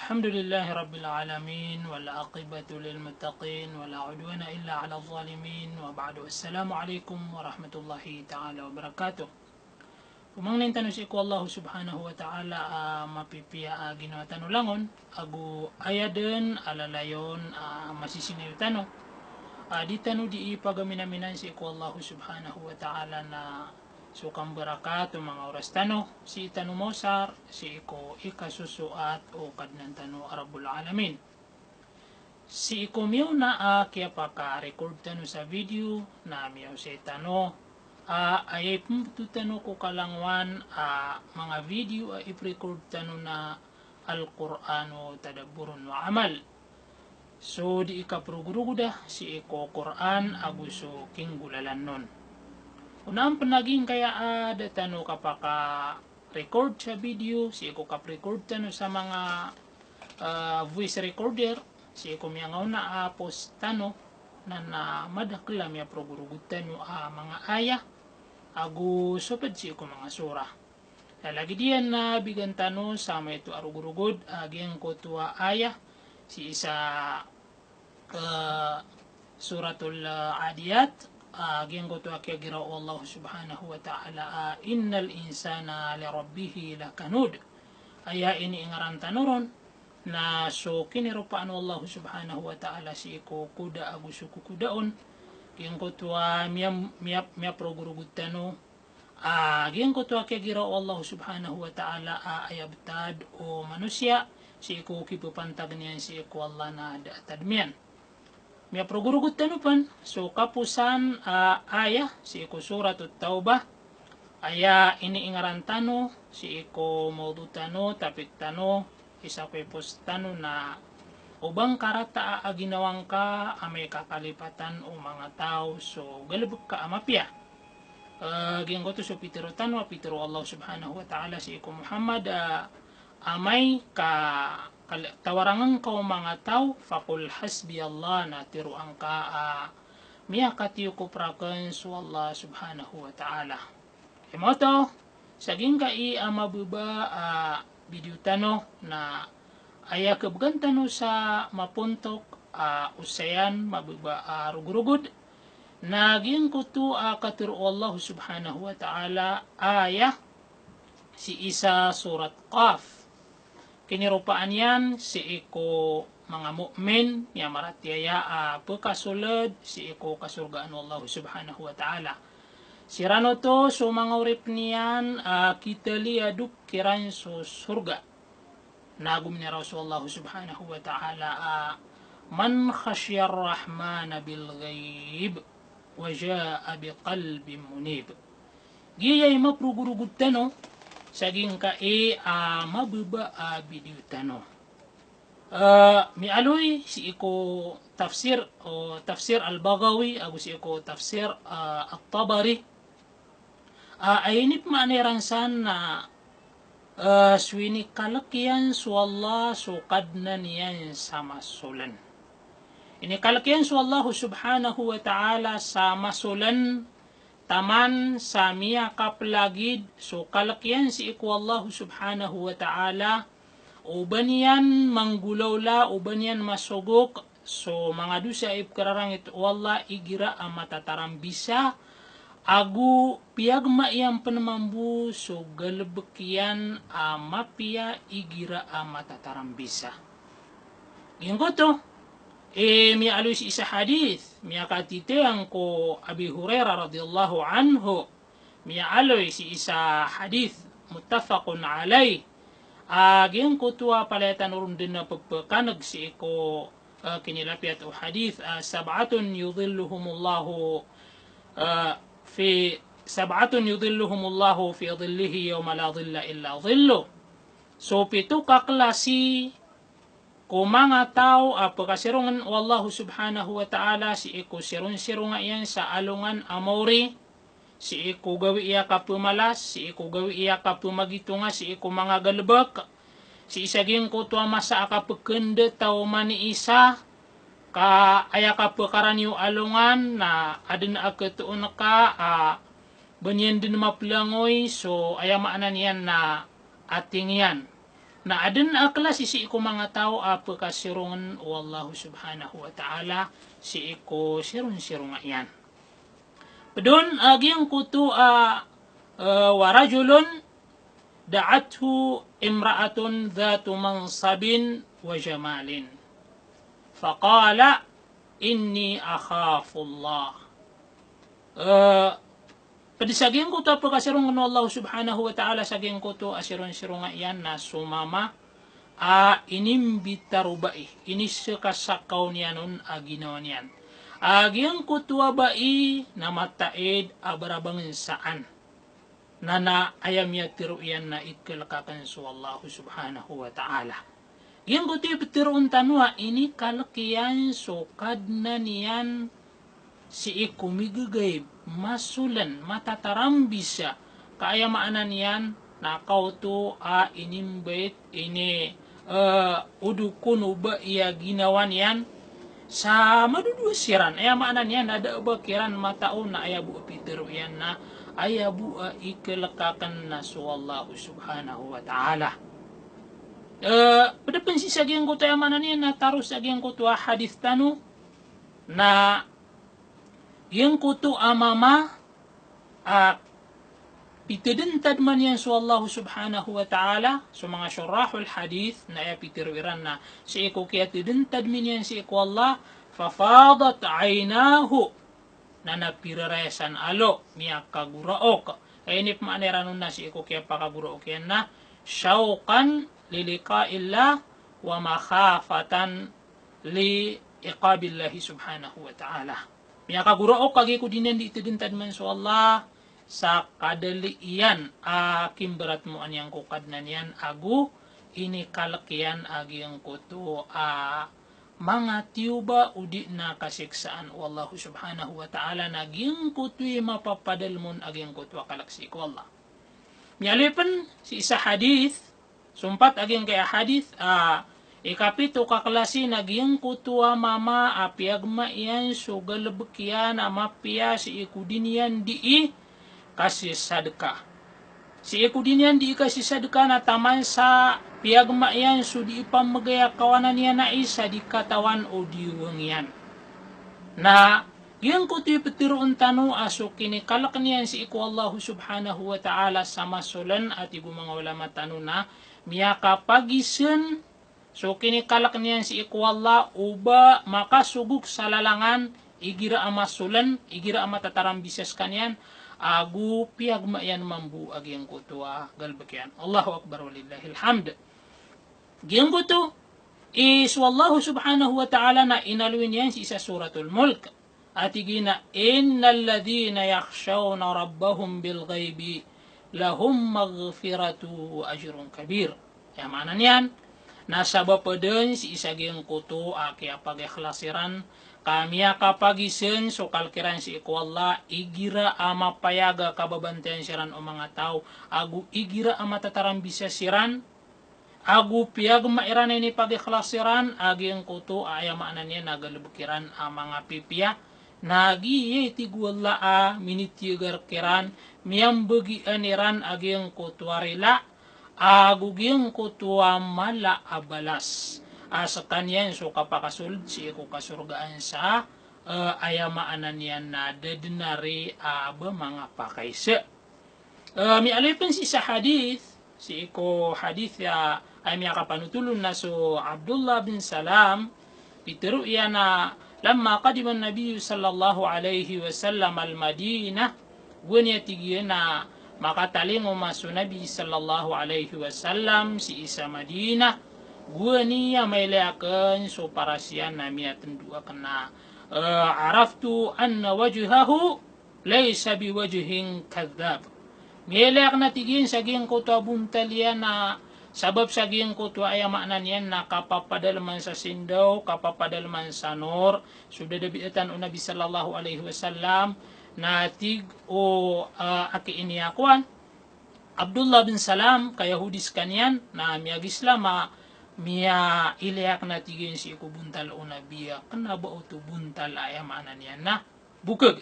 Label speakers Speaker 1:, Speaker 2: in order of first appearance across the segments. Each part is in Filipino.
Speaker 1: الحمد لله رب العالمين والعاقبة للمتقين ولا عدوان إلا على الظالمين وبعد السلام عليكم ورحمة الله تعالى وبركاته. Umang nintano si ko Allah subhanahu wa ta'ala mapipia ginawa tanulangon agu ayaden alalayon masisinayo tano di tano di ipagaminaminan si ko Allah subhanahu wa ta'ala na sukang barakato mga oras tano si tano mosar si iko ikasusuat o kadnan tano Arabul Alamin si iko miyaw na kaya paka-record tano sa video na miyaw si tano ay pumututano ko kalangwan mga video i-record tano na Al-Qur'ano tadabburun wa amal. So di ikaprugruguda si iko Qur'an aguso kinggulalan nun. Unang panaging kaya datano kapaka record sa video si iko kap-record tano sa mga voice recorder si iko miyangaw na post tano na madakla miya progrugud tano mga aya agu sopad si ko mga sura. Lagi diyan na bigan tano sa may ito arugurugod agyang ko tuwa aya si isa suratul adiyat agyang ko tuwa kaya giraw Allah subhanahu wa ta'ala innal insana li rabbihi lakanud aya ini ingaran tanoron na so kiniropaan Allah subhanahu wa ta'ala si ko kuda agu suku kudaon giyang ko tuwa miya progrugud tano giyang ko tuwa kaya giraw Allah subhanahu wa ta'ala ayabtad o manusia si ko kipupantag niyan si ko Allah na daatad miyan miya progrugud tano pan so kapusan aya si ko suratut taubah aya iniingaran tano si ko maudu tano tapik tano isa ko ipostano na ubang karata ginawang ka may kakalipatan o mga tao so galabog ka amapya giyang ko to so pitiro tanwa pitiro Allah subhanahu wa ta'ala si iko Muhammad amay tawarangan ka o mga tao fakul hasbi Allah na tiruang ka miya katiyo ko prakan so Allah subhanahu wa ta'ala imoto saging ka mabuba video tano na aya kabgan tano sa mapuntok usayan mabuba rugurugud naging kutu katiro Allah subhanahu wa ta'ala aya si isa surat Qaf kinirupaan yan si iko mga mu'min ya maratyaya pagkasulad si iko kasurgaan Allah subhanahu wa ta'ala sirano to so mga urip niyan kita liaduk kiran so surga nagum ni Rasulullah subhanahu wa ta'ala man khashiyar rahman bil ghaib wa jaa biqalbin munib giyay maprugurugud tano saging ka mabuba video tano mialoy si iko tafsir o tafsir al-Baghawi agu si iko tafsir at-Tabari aynip maaniransan na swini kalakyan su Allah sukadna niyan sa masulan. Ini kalakyan su Allah subhanahu wa ta'ala sa masulan taman sa miya kaplagid so kalakyan si iku Allah subhanahu wa ta'ala uban yan manggulawla uban yan masugok so mga dusa ipkararang ito Allah igira ang matataram bisa agu piyagma iyang panamambu so galabakyan mapia igira matataram bisa. Yung ko to, miya aloy si isa hadith, miya katitayang ko Abi Hurairah radiyallahu anhu, miya aloy si isa hadith, muttafaqun alay. Yung ko tuwa palayan urun din na pagpakanag si ko kinilapiat o hadith, sab'atun yudhilluhumullahu في سبعة يظلهم الله في ظله يوم لا ظل إلا ظله so pito kaklasi ko mga tao pagkasirungan wallahu subhanahu wa ta'ala si iko sirun-sirunga yan sa alungan amori si iko gawi iya ka pumalas si iko gawi iya ka pumagitunga si iko mga galbak si isaging ko tuwa masa akapagkende tao mani isa ka aya ka pekaran yung alungan na adin akatuon ka banyan din maplangoy so aya maanan yan na ating yan na adan akla si iko mga tao apa kasirungan wallahu subhanahu wa ta'ala si iko sirun-sirun yan. Padun agyang kuto warajulun da'athu imra'atun dhatu mansabin wa jamalin. Faqala inni akhafullah. Padisaging ko to pagkasirong ng Allah subhanahu wa ta'ala saging ko to asirong-sirong nga yan na sumama inimbita rubai inisakasakaw niya nun ginawa niyan. Agyang ko to bai na mataid abarabangin saan na ayam ya tiro yan na ikalakakan su Allah subhanahu wa ta'ala. Yang ko to bitiroon tanwa ini kalakiyan sukad na niyan si ikumigagay masulan matatarambis siya kaya maanan yan na kauto inimbait ini udukun uba iya ginawan yan sa madudusiran aya maanan yan ada bakiran mataon na aya bu pitero yan na aya bu ikelakakan na su Allah subhanahu wa ta'ala. Pada pensisagyan ko tayo maanan yan na tarus agyan ko to hadith tanu na yang kutu amama pitidintad man yan su Allah subhanahu wa ta'ala so mga syurahul hadith na pitirwiran na si iko kaya tidintad min yan si iko Allah fafadat aynahu na napiraresan alo miya kaguraok kaya inip maaneranon na si iko kaya pakaguraok yan na syauqan lilika illa wa makhafatan li iqabillahi subhanahu wa ta'ala. Miya kaguraok kagi ko dinan di itidintad man so Allah sa kadalian akim berat mo anyang kukad na niyan agu ini kalakian agi ang kuto mga tiuba udi na kasiksaan Allah subhanahu wa ta'ala naging kuto'y mapapadal mon agi ang kuto kalaksi ko Allah. Miyalipan si isa hadith sumpat agi ang kaya hadith ikapito kaklasi naging kutua mama apiagma yan sugal bekian amapia si ikudin yan di kasih sadaka. Si ikudin yan di kasih sadaka na taman sa piagma yan sudi ipamagaya kawanan yan na isa di katawan o diwang yan. Na yung kutu'y petiroon tanu aso kinikalak niyan si iku Allah subhanahu wa ta'ala sa masulan at ibu mga ulama tanu na miyaka pagisan so kinikalak niyan si ikwalla uba makasuguk sa lalangan igira amasulan igira amatataram bises kanyan agu piagma yan mambu agyang kutua galbakyan. Allahu akbar walillahil hamd. Gyang kutu is wallahu subhanahu wa ta'ala na inalwin yan si isa suratul mulk at igina innal ladhina yakhshawna rabbahum bil ghaibi lahum maghfiratu wa ajrun kabir. Ya mana niyan nasa bapaden si isagyang kuto kaya pag-ikhlasiran kami kapagisen so kalkiran si ikwalla igira ama payaga kababantayan siran o mga tao agu igira ama tataram bisa siran agu piyag mairan ini pag-ikhlasiran agyang kuto ayamaanan niya nagalibukiran mga pipya nagi tigwalla minitigar kiran miyang bagian iran agyang kuto arila aguging kutuwa mala abalas sa kanyan so kapakasulod si iku kasurgaan sa ayamaanan yan na dedinari aba mga pakaysa. Mi alipin si sa hadith si iku hadith ay miya kapanutulun na so Abdullah bin Salam pitiro yan na lamma qadima an-nabiy sallallahu alayhi wa sallam al-Madinah gunya tigiyan na makatalingo maso Nabi sallallahu alaihi wasallam si isa Madinah gua niya may leakan so para siya na miyatan dua kena araftu anna wajhahu laysa biwajhin kadhab mileak na tigin saging kuto buntal yan na sabab saging kuto ay maanan yan na kapapadalman sa sindaw kapapadalman sa nor sudah dabiatan o Nabi sallallahu alaihi wasallam natig o aki iniyakuan Abdullah bin Salam kaya hudis kanyan na miyagisla miya iliyak na tigin si iku buntal o nabiya kana ba o to buntal ay maanan yan na bukag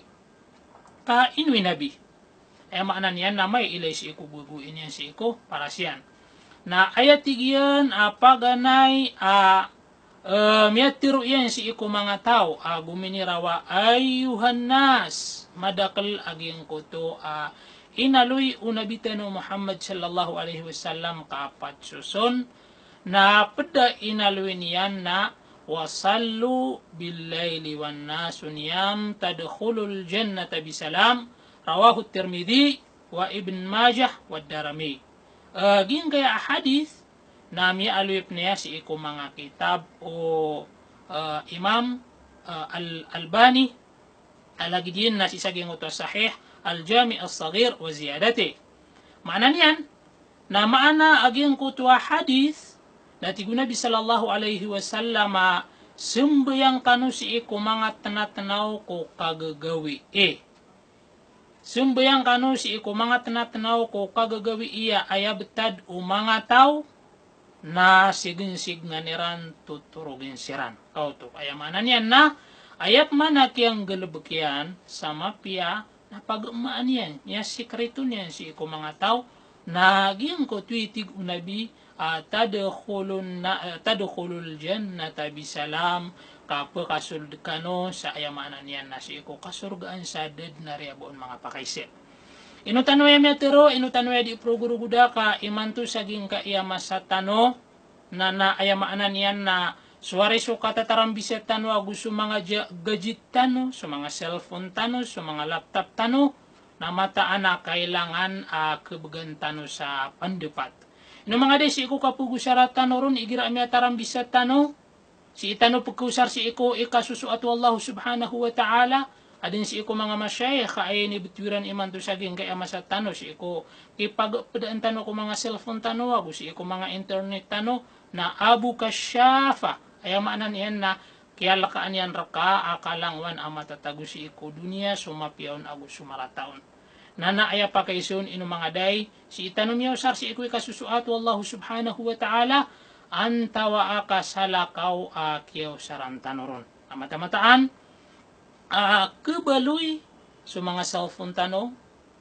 Speaker 1: ka inwi nabi ay maanan yan na may ilay si iku bubuin yan si iku para siyan na ayatigyan paganay miyatiro yan si iku mga tao guminirawa ayuhan nas madakal aging kuto inaluy unabitano Muhammad sallallahu alaihi wasallam kapat susun na pada inaluy niyan na wasallu billayli wan nasu niyam tadkhulul jannata bisalam rawahu Tirmidhi wa Ibn Majah wa Darimi. Gin kaya hadith na mialuyip niya si iku mga kitab o Imam Al-Albani alagidin na si saging uto sahih Al-Jami' As-Saghir wa ziyadati. Maana niyan na maana aging kutwa hadith na tigu Nabi sallallahu alaihi wasallam sumbayang kanu si iku mga tanatanaw ko kagagawi sumbayang kanu si iku mga tanatanaw ko kagagawi iya ayabtad o mga tao na siginsig nga niran tuturugin siran. Kauto ayamanan yan na ayat manak yang galabakyan sa mapya na pagmaan yan. Niya sikreto niyan si iku mga tao na giyang ko tuitig unabi tadkhulul jannata bisalam kapakasul kano sa ayamanan yan na si iku kasurgaan sa ded na riabon mga pakaisip. Inutanway metero, inutanway di proguruguda ka imanto saging ka iya masatano na ayamaanan yan na suwari so katataram biset tano gusto mga gadget tano, so mga cellphone tano, so mga laptop tano na mataan na kailangan kebagan tano sa pandepat. Ino mga de si iku kapugu syarat tano ron igira mi ataram biset tano si itano pagkusar si iku ikasusuat wallahu subhanahu wa ta'ala. Adin si iku mga masyayikh ay nibitwiran iman to saging kaya masat tano si iku ipagpadaan tano ko mga cellphone tano wago si iku mga internet tano na abu kasyafa ay maanan yan na kaya lakaan yan raka akalangwan amatatago si iku dunia sumapiyaon ago sumarataon na aya pa kaysun ino mga day si itanong yaw sar si iku ikasusuat wallahu subhanahu wa ta'ala antawa akasalakaw akiyaw sarantanoron amatamataan kebaloy so mga cellphone tano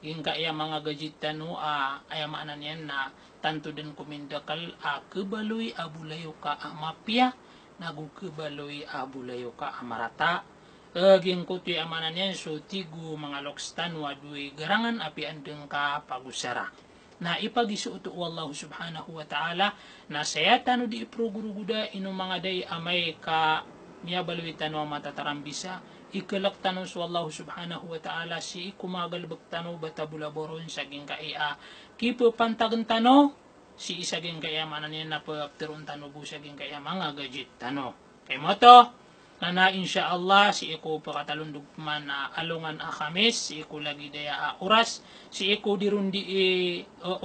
Speaker 1: yung kaya mga gadget tano ayamanan yan na tanto din kumindakal kebaloy abulayo ka mapya nagu kebaloy abulayo ka amarata ging kutoy amanan yan so tigu mga lokstan waduy garangan api andeng ka pagusara na ipagisuuto wallahu subhanahu wa ta'ala na saya tano di iproguruguda ino mga day amay ka miyabaloy tano matataram bisa ikalak tanong sa Allah subhanahu wa ta'ala si kumagalbag tanong batabulaboron saging kaya kipo pantagan tanong si isaging kaya manan yan na pagtirun tanong bu saging kaya mga gadget tanong kay mo to na insyaallah si iku pakatalundog man alungan Khamis si iku lagi daya oras si iku dirundi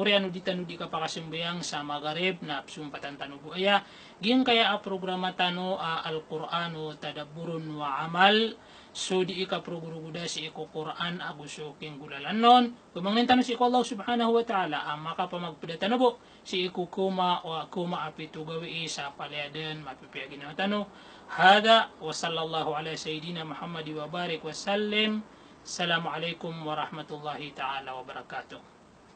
Speaker 1: oriano di tanong di ka pakasumbayang sa magarib na sumpatan tanong bu aya ging kaya programa tanong Al-Qur'anu tadabburun wa amal so di ika proguruguda si iko Quran aguso king gulalan non kumangnin tanong si iko Allah subhanahu wa ta'ala maka pamagpadatan po si iko kuma o kuma apitu gawi sa palayadan mapipiyagin na tanong hada wa sallallahu ala sayyidina Muhammad wa barik wa sallim assalamu alaikum wa rahmatullahi ta'ala wa barakatuh.